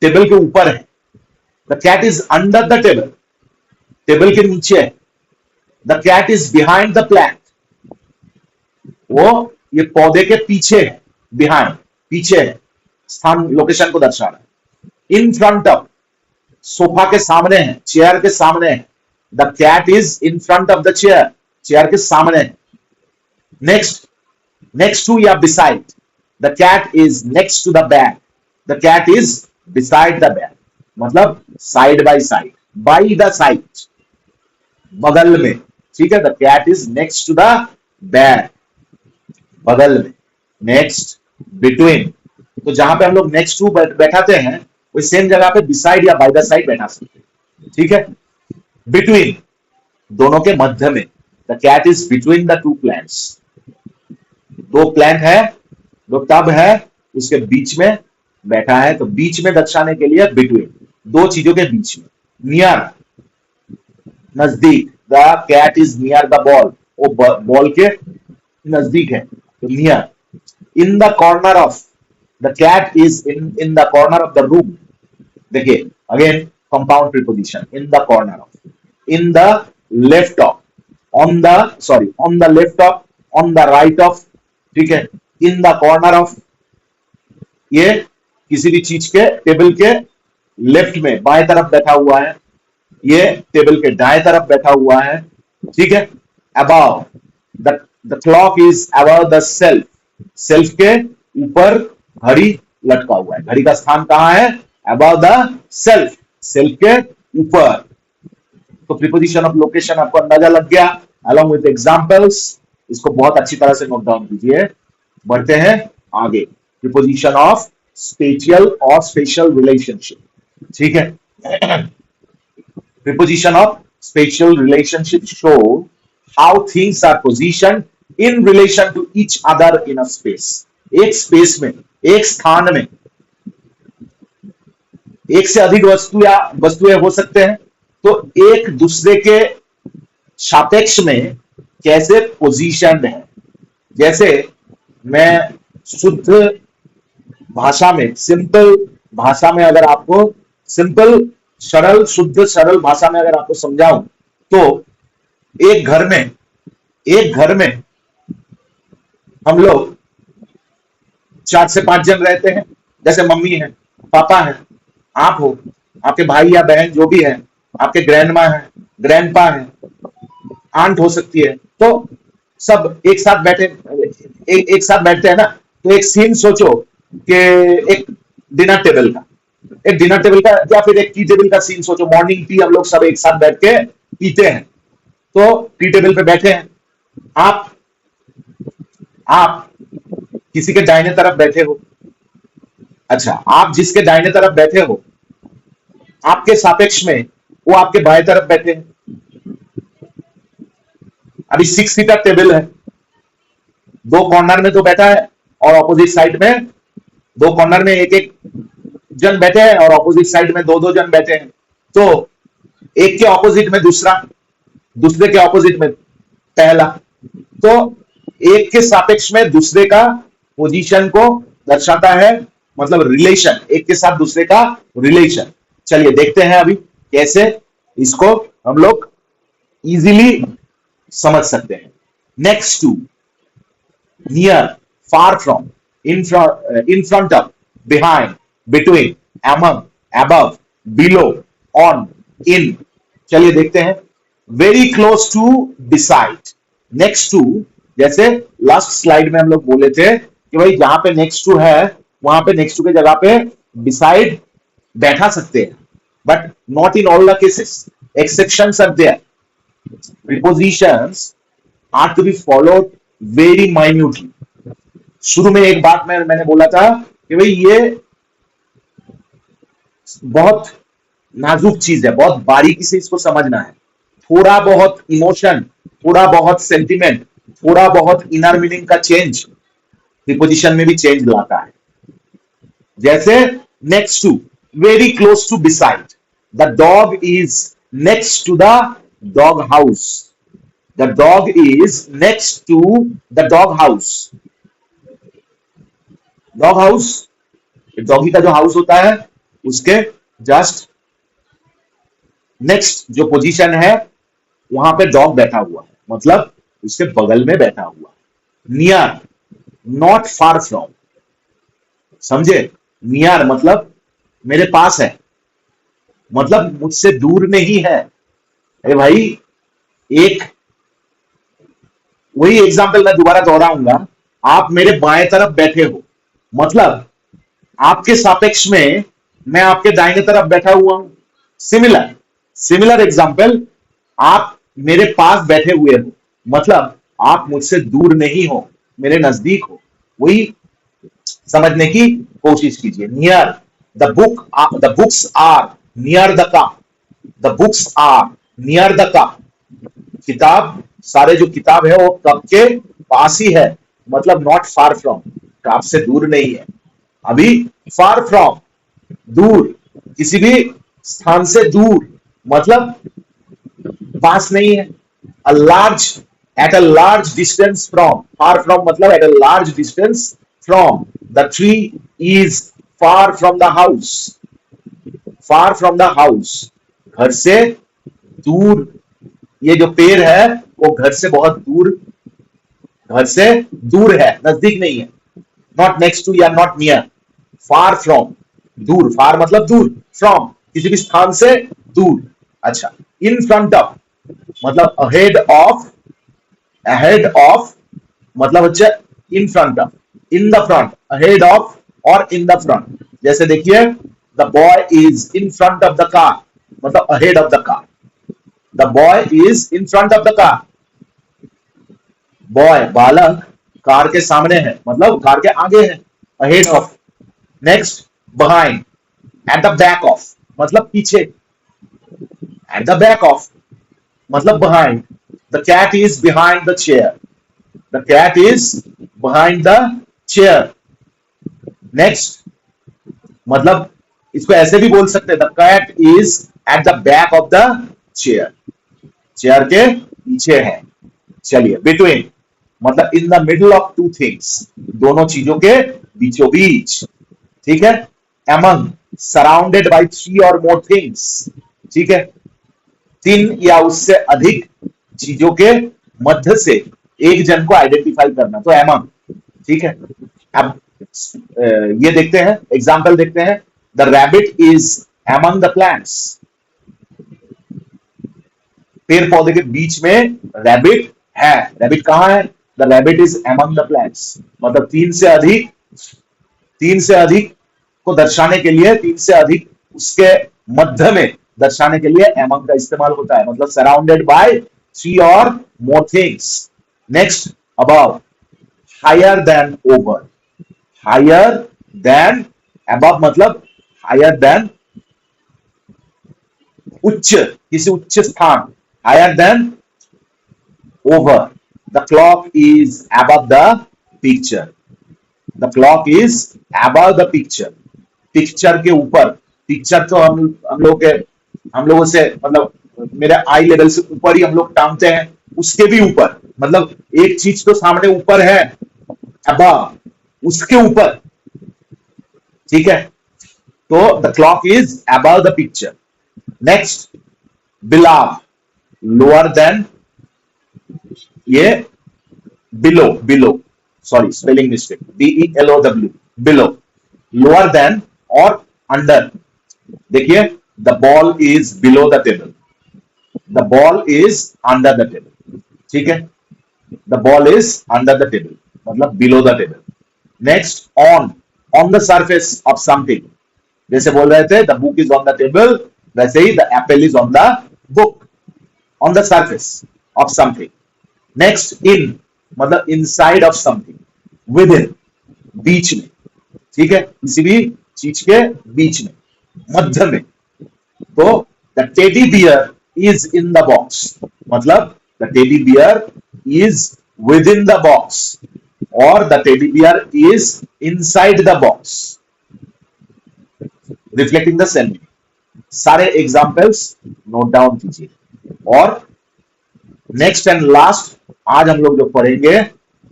table के ऊपर है। The cat is under the table, table के नीचे है। The cat is behind the plant, वो ये पौधे के पीछे है, बिहाइंड पीछे है, स्थान लोकेशन को दर्शा रहा है। इन फ्रंट ऑफ, सोफा के सामने है, चेयर के सामने है। The cat is in front of the chair, chair के सामने है। नेक्स्ट, नेक्स्ट टू या beside, the cat is next to the bag, the cat is beside the bag, मतलब side by side, by the side, बगल में, ठीक है। The cat is next to the bag, बगल में। नेक्स्ट, बिटवीन, तो जहां पे हम लोग नेक्स्ट टू बैठाते हैं वही सेम जगह पे बिसाइड या बाय द साइड बैठा सकते हैं, ठीक है। बिटवीन, दोनों के मध्य में, the cat is between the two plants, दो प्लांट है, दो टब है, उसके बीच में बैठा है, तो बीच में दर्शाने के लिए बिटवीन, दो चीजों के बीच में। नियर, नजदीक, the cat is near the ball, वो बॉल के नजदीक है, तो near. In the corner of, the cat is in the corner of the room, देखिए again compound preposition, in the corner of, in the left of, on the, sorry on the left of, on the right of, ठीक है। In the corner of, ये किसी भी चीज के, table के left में बाएं तरफ बैठा हुआ है, ये टेबल के दाएं तरफ बैठा हुआ है, ठीक है। Above, the clock is above the self, self के ऊपर घड़ी लटका हुआ है, घड़ी का स्थान कहां है? अबाव द सेल्फ, सेल्फ के ऊपर। तो प्रीपोजिशन ऑफ लोकेशन आपको अंदाजा लग गया, अलॉन्ग विद एग्जांपल्स, इसको बहुत अच्छी तरह से नोट डाउन कीजिए। बढ़ते हैं आगे, प्रीपोजिशन ऑफ स्पेशियल और स्पेशल रिलेशनशिप, ठीक है। Preposition of spatial relationship show how things are positioned in relation to each other in a space. एक स्पेस में, एक स्थान में, एक से अधिक वस्तु या वस्तुएं हो सकते हैं, तो एक दूसरे के सापेक्ष में कैसे पोजीशनड है। जैसे मैं शुद्ध भाषा में, सिंपल भाषा में अगर आपको, सिंपल सरल, शुद्ध सरल भाषा में अगर आपको समझाऊं, तो एक घर में, एक घर में हम लोग 4 से 5 जन रहते हैं। जैसे मम्मी है, पापा है, आप हो, आपके भाई या बहन जो भी है, आपके ग्रैंडमा है, ग्रैंडपा है, आंट हो सकती है, तो सब एक साथ बैठे, एक साथ बैठते हैं ना। तो एक सीन सोचो कि एक डिनर टेबल का, एक डिनर टेबल का या फिर एक टी टेबल का सीन सोचो। मॉर्निंग टी हम लोग सब एक साथ बैठ के पीते हैं, तो टी टेबल पे बैठे हैं, आप किसी के दाहिने तरफ बैठे हो। अच्छा, आप जिसके दाहिने तरफ बैठे हो, आपके सापेक्ष में वो आपके बाएं तरफ बैठे हैं। अभी 6 सीटर टेबल है, दो कॉर्नर में तो बैठा है और ऑपोजिट साइड में, दो कॉर्नर में एक एक जन बैठे हैं और ऑपोजिट साइड में दो दो जन बैठे हैं। तो एक के ऑपोजिट में दूसरा, दूसरे के ऑपोजिट में पहला, तो एक के सापेक्ष में दूसरे का पोजीशन को दर्शाता है, मतलब रिलेशन, एक के साथ दूसरे का रिलेशन। चलिए देखते हैं अभी कैसे इसको हम लोग इजीली समझ सकते हैं। Next to, near, far from, in front of, behind, between, among, above, below, on, in। चलिए देखते हैं। very close to, beside, next to, जैसे लास्ट स्लाइड में हम लोग बोले थे कि भाई जहां पे next to है, वहां पे next to के जगह पे beside बैठा सकते हैं, but not in all the cases, exceptions are there। prepositions are to be followed very minutely। शुरू में एक बात मैंने बोला था कि भाई ये बहुत नाजुक चीज है, बहुत बारीकी से इसको समझना है। थोड़ा बहुत इमोशन, थोड़ा बहुत सेंटिमेंट, थोड़ा बहुत इनर मीनिंग का चेंज प्रीपोजिशन में भी चेंज लाता है। जैसे next to, very close to, beside, the dog is next to the dog house, the dog is next to the dog house. Dog house doggy का जो हाउस होता है उसके जस्ट नेक्स्ट जो पोजीशन है वहां पे डॉग बैठा हुआ है, मतलब उसके बगल में बैठा हुआ है। नियर, नॉट फार फ्रॉम, समझे? नियर मतलब मेरे पास है, मतलब मुझसे दूर नहीं है। अरे भाई, एक वही एग्जाम्पल मैं दोबारा दोहराऊंगा। आप मेरे बाएं तरफ बैठे हो, मतलब आपके सापेक्ष में मैं आपके दाहिने तरफ बैठा हुआ हूं। सिमिलर सिमिलर एग्जाम्पल, आप मेरे पास बैठे हुए हो, मतलब आप मुझसे दूर नहीं हो, मेरे नजदीक हो। वही समझने की कोशिश कीजिए। Near, the books are near the car, the books are near the car. किताब, सारे जो किताब है वो कप के पास ही है, मतलब नॉट फार फ्रॉम, आपसे दूर नहीं है। अभी फार फ्रॉम, दूर, किसी भी स्थान से दूर, मतलब पास नहीं है। A large, at a large distance from, far from मतलब at a large distance from. The tree is far from the house, far from the house, घर से दूर। ये जो पेड़ है वो घर से बहुत दूर, घर से दूर है, नजदीक नहीं है। नॉट नेक्स्ट टू या नॉट नियर, फार फ्रॉम, दूर, फार मतलब दूर, फ्रॉम किसी भी स्थान से दूर। अच्छा, इन फ्रंट ऑफ मतलब अहेड ऑफ, अहेड ऑफ मतलब হচ্ছে in front of, in the front, ahead of और इन द फ्रंट। जैसे देखिए, the boy is in front of the car, मतलब ahead of the car. The boy is in front of the car, boy बालक car के सामने है, मतलब car के आगे है, ahead of. Next, behind, at the back of मतलब पीछे, एट द बैक ऑफ मतलब behind. The cat is behind the chair, the cat is behind the chair. Next, मतलब इसको ऐसे भी बोल सकते हैं, the cat is at the back of the chair, chair के पीछे है। चलिए, बिटवीन मतलब in the middle of two things, दोनों चीजों के बीचों बीच, ठीक है। एमंग, सराउंडेड बाय थ्री और मोर थिंग्स, ठीक है, तीन या उससे अधिक चीजों के मध्य से एक जन को आइडेंटिफाई करना, तो एमंग, ठीक है। अब ये देखते हैं, एग्जाम्पल देखते हैं। The rabbit is among the plants, पेड़ पौधे के बीच में रैबिट है। रैबिट कहां है? The rabbit is among the plants, मतलब तीन से अधिक, तीन से अधिक को दर्शाने के लिए, तीन से अधिक उसके मध्य में दर्शाने के लिए एमंग का इस्तेमाल होता है, मतलब सराउंडेड बाय थ्री और more things. Next, above, higher than over, higher than, above मतलब हायर देन, उच्च, किसी उच्च स्थान, higher than over. The clock is above the picture, the clock is above the picture, picture के ऊपर। Picture तो हम लोगों से मतलब मेरे आई लेवल से ऊपर ही हम लोग टांगते हैं, उसके भी ऊपर, मतलब एक चीज तो सामने ऊपर है, above, उसके ऊपर, ठीक है। तो the clock is above the picture. Next, below, lower than, ये below, below, sorry spelling mistake, BELOW, below, lower than और अंडर। देखिए, the ball is below the table, the ball is under the table, ठीक है। The ball is under the table मतलब below the table. Next, on the surface of something, जैसे बोल रहे थे the book is on the table, वैसे ही the Apple is on the book, on the surface of something. Next, in मतलब inside of something, within, बीच में, ठीक है, किसी भी चीज के बीच में, मध्य में। तो the teddy bear is in the box, मतलब the teddy bear is within the box और the teddy bear is inside the box, reflecting the same meaning. सारे एग्जाम्पल्स नोट डाउन कीजिए। और नेक्स्ट एंड लास्ट आज हम लोग जो पढ़ेंगे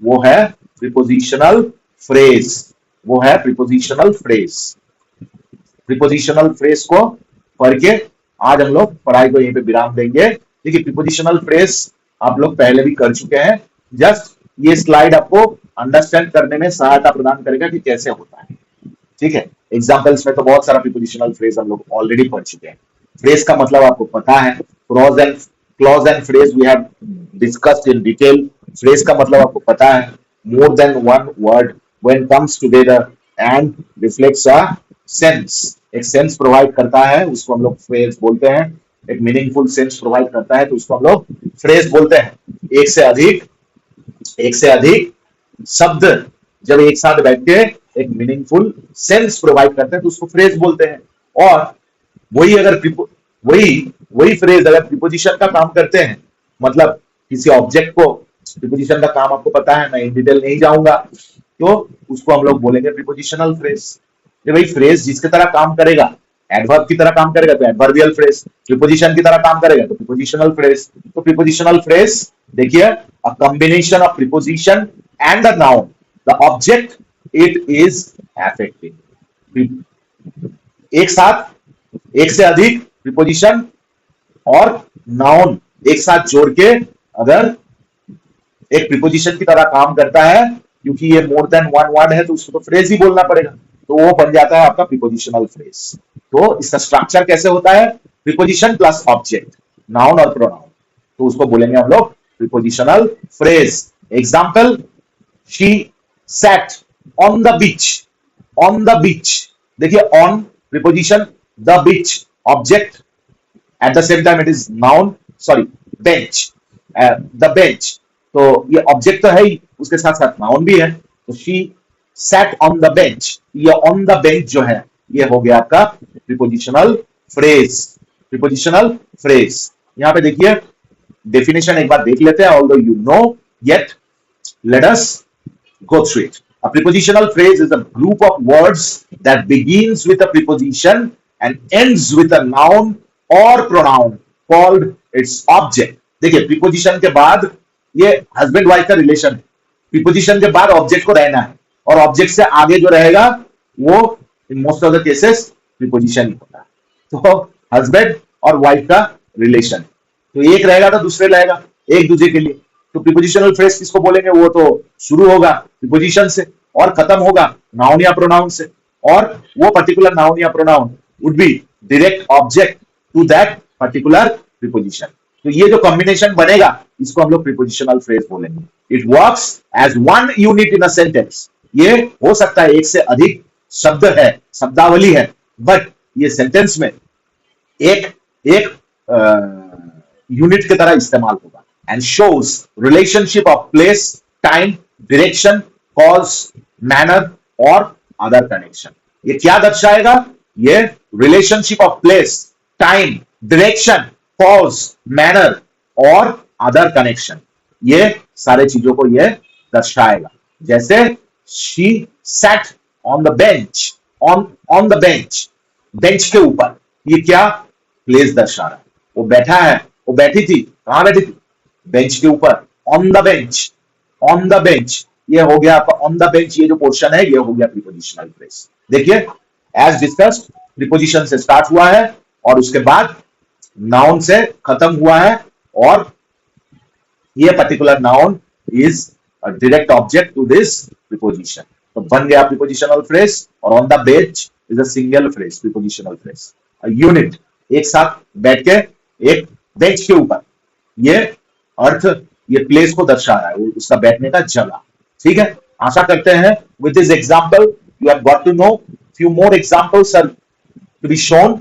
वो है प्रीपोजिशनल फ्रेज। वो है प्रीपोजिशनल फ्रेज। प्रीपोजिशनल फ्रेज को पढ़ के आज हम लोग पढ़ाई को यहीं पे विराम देंगे। देखिए प्रीपोजिशनल फ्रेज आप लोग पहले भी कर चुके हैं, जस्ट ये स्लाइड आपको अंडरस्टैंड करने में सहायता प्रदान करेगा कि कैसे होता है। ठीक है, एग्जाम्पल्स में तो बहुत सारा प्रीपोजिशनल फ्रेज हम लोग ऑलरेडी पढ़ चुके हैं। फ्रेज का मतलब आपको पता है, clause and phrase we have discussed in detail. Phrase का मतलब आपको पता है, more than one word when comes together and reflects a sense. एक सेंस प्रोवाइड करता है, उसको हम लोग फ्रेज बोलते हैं। एक मीनिंगफुल सेंस प्रोवाइड करता है तो उसको हम लोग फ्रेज बोलते हैं। एक से अधिक शब्द जब एक साथ बैठ के एक मीनिंगफुल सेंस प्रोवाइड करते हैं तो उसको फ्रेज बोलते हैं। और वही अगर वही फ्रेज अगर प्रीपोजिशन का काम करते हैं, मतलब किसी ऑब्जेक्ट को, प्रीपोजिशन का काम आपको पता है, मैं इन डिटेल नहीं जाऊंगा, तो उसको हम लोग बोलेंगे प्रीपोजिशनल फ्रेज। ये वही फ्रेज जिसकी तरह काम करेगा, एडवर्ब की तरह काम करेगा तो एडवर्बियल फ्रेज, प्रीपोजिशन की तरह काम करेगा तो प्रीपोजिशनल फ्रेज। तो प्रीपोजिशनल फ्रेज देखिए, a combination of preposition and the noun, the object it is affecting. एक साथ एक से अधिक प्रीपोजिशन और नाउन एक साथ जोड़ के अगर एक प्रीपोजिशन की तरह काम करता है, क्योंकि ये मोर देन वन वर्ड है तो उसको तो फ्रेज ही बोलना पड़ेगा, तो वो बन जाता है आपका प्रीपोजिशनल फ्रेज। तो इसका स्ट्रक्चर कैसे होता है, प्रीपोजिशन प्लस ऑब्जेक्ट, नाउन और प्रोनाउन, तो उसको बोलेंगे हम लोग prepositional phrase. Example, she sat on the beach. On the beach, देखिए on preposition, the beach object, at the same time it is noun, sorry bench, the bench, तो ये object तो है ही, उसके साथ साथ नाउन भी है। तो she sat on the bench, ये ऑन द बेंच जो है ये हो गया आपका प्रीपोजिशनल फ्रेज। प्रीपोजिशनल फ्रेज यहां पे देखिए डेफिनेशन एक बार देख लेते हैं, although you know yet let us go through it. A prepositional phrase is a group of words that begins with a preposition and ends with a noun or pronoun called its object. देखिए preposition के बाद ये husband wife का relation है, preposition के बाद object को रहना है और ऑब्जेक्ट से आगे जो रहेगा वो in most of the cases preposition ही होता है। तो हस्बैंड और वाइफ का रिलेशन, तो एक रहेगा तो दूसरे रहेगा एक दूसरे के लिए। तो प्रीपोजिशनल फ्रेज किसको बोलेंगे, वो तो शुरू होगा प्रीपोजिशन से और खत्म होगा नाउन या प्रोनाउन से, और वो पर्टिकुलर नाउन या pronoun would be direct object to that particular preposition. तो ये जो कॉम्बिनेशन बनेगा इसको हम लोग प्रीपोजिशनल फ्रेज बोलेंगे। It works as one unit in a sentence. ये हो सकता है एक से अधिक शब्द है, शब्दावली है, बट ये सेंटेंस में एक एक यूनिट की तरह इस्तेमाल होगा। And shows relationship of place, time, direction, cause, manner और other connection। ये क्या दर्शाएगा, ये relationship of place, time, direction, cause, manner और other connection, ये सारे चीजों को ये दर्शाएगा। जैसे she sat on the bench, on the bench, bench के ऊपर, ये क्या place दर्शा रहा है, वो बैठा है, वो बैठी थी, कहां बैठी थी, बेंच के ऊपर, on the bench, on the bench, ये हो गया आपका ऑन द बेंच, ये जो पोर्शन है ये हो गया प्रीपोजिशनल फ्रेज। देखिए एज डिस्कस्ड प्रीपोजिशन से स्टार्ट हुआ है और उसके बाद नाउन से खत्म हुआ है, और ये particular noun is a direct object to this preposition, तो बन गया प्रीपोजिशनल फ्रेज। और on the bench is a single phrase, prepositional phrase, a unit, एक साथ बैठ के एक बेंच के ऊपर, ये अर्थ, ये प्लेस को दर्शा रहा है, उसका बैठने का जगह। ठीक है, आशा करते हैं with this example you have got to know few more examples are to be shown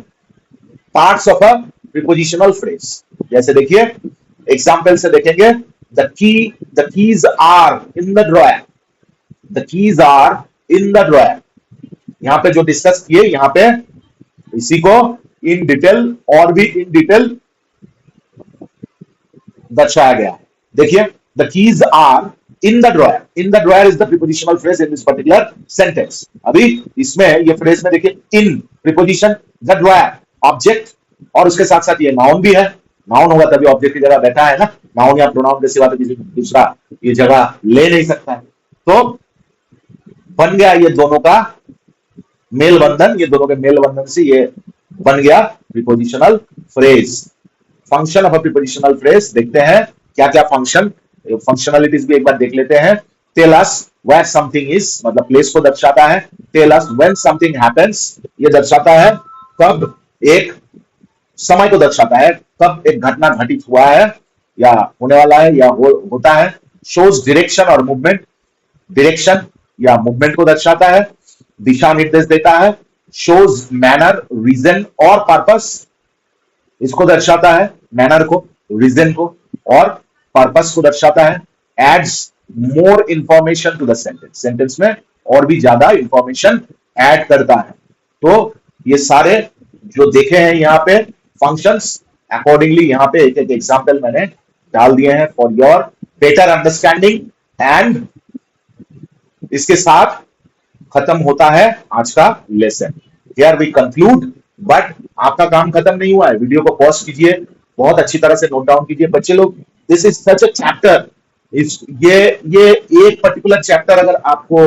parts of a prepositional phrase. जैसे देखिए एग्जांपल से देखेंगे, the keys are in the drawer, the keys are in the drawer, यहां पे जो discuss किए यहां पे इसी को इन डिटेल और भी इन डिटेल दर्शाया गया है। देखिए the keys are in the drawer, in the drawer is the prepositional phrase in this particular sentence. अभी इसमें ये फ्रेज में देखिए in preposition, the drawer object, और उसके साथ साथ ये नाउन भी है, नाउन होगा तभी ऑब्जेक्ट की जगह बैठा है ना, नाउन या प्रोनाउन के सिवा तो किसी दूसरा ये जगह ले नहीं सकता है। तो बन गया ये दोनों का मेल बंधन, ये दोनों के मेल बंधन से ये बन गया prepositional phrase. Function of a prepositional phrase देखते हैं क्या क्या फंक्शनलिटीज भी एक बार देख लेते हैं। Tell us where something is, मतलब प्लेस को दर्शाता है। Tell us when something happens, ये दर्शाता है कब एक समय को दर्शाता है, कब एक घटना घटित हुआ है या होने वाला है या होता है। शोज डायरेक्शन और मूवमेंट, डायरेक्शन या मूवमेंट को दर्शाता है, दिशा निर्देश देता है। शोज मैनर, रीजन और पर्पस, इसको दर्शाता है, मैनर को, रीजन को और पर्पस को दर्शाता है। Adds more information to the sentence, sentence में और भी ज्यादा इंफॉर्मेशन ऐड करता है। तो ये सारे जो देखे हैं यहाँ पे फंक्शंस, अकॉर्डिंगली यहाँ पे एक एक एग्जाम्पल मैंने डाल दिए हैं for your better understanding. And इसके साथ खत्म होता है आज का lesson. Here we conclude, but आपका काम खत्म नहीं हुआ है। वीडियो को पॉज कीजिए, बहुत अच्छी तरह से नोट डाउन कीजिए बच्चे लोग। This is such a chapter, ये एक पर्टिकुलर चैप्टर अगर आपको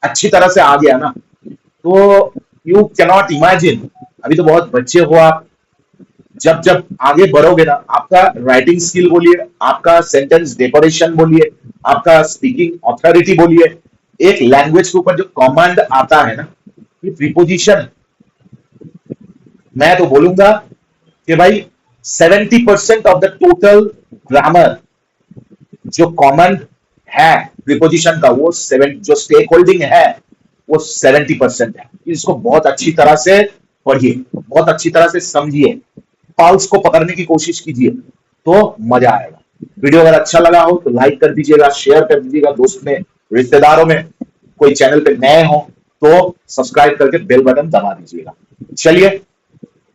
अच्छी तरह से आ गया ना, तो यू कैन नॉट इमेजिन, अभी तो बहुत बच्चे हो आप, जब जब आगे बढ़ोगे ना, आपका राइटिंग स्किल बोलिए, आपका सेंटेंस डेकोरेशन बोलिए, आपका स्पीकिंग ऑथोरिटी बोलिए, एक लैंग्वेज के ऊपर जो कमांड आता है ना, ये प्रीपोजिशन, मैं तो बोलूंगा कि भाई 70% ऑफ द टोटल ग्रामर जो कॉमन है प्रीपोजिशन का, वो जो स्टेक होल्डिंग है वो 70% है। इसको बहुत अच्छी तरह से पढ़िए, बहुत अच्छी तरह से समझिए, पल्स को पकड़ने की कोशिश कीजिए, तो मजा आएगा। वीडियो अगर अच्छा लगा हो तो लाइक कर दीजिएगा, शेयर कर दीजिएगा दोस्त में, रिश्तेदारों में। कोई चैनल पे नए हो तो सब्सक्राइब करके बेल बटन दबा दीजिएगा। चलिए,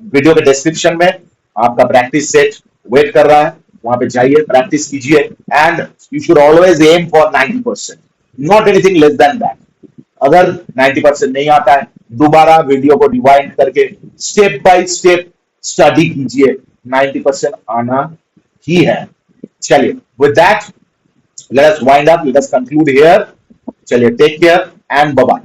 वीडियो के डिस्क्रिप्शन में आपका प्रैक्टिस सेट वेट कर रहा है, वहां पे जाइए, प्रैक्टिस कीजिए। And you should always aim for 90%, not anything less than that. अगर 90% नहीं आता है, दोबारा वीडियो को रिवाइंड करके स्टेप बाय स्टेप स्टडी कीजिए, 90% आना ही है। चलिए, with that let us wind up, let us conclude here. चलिए, take care and bye bye.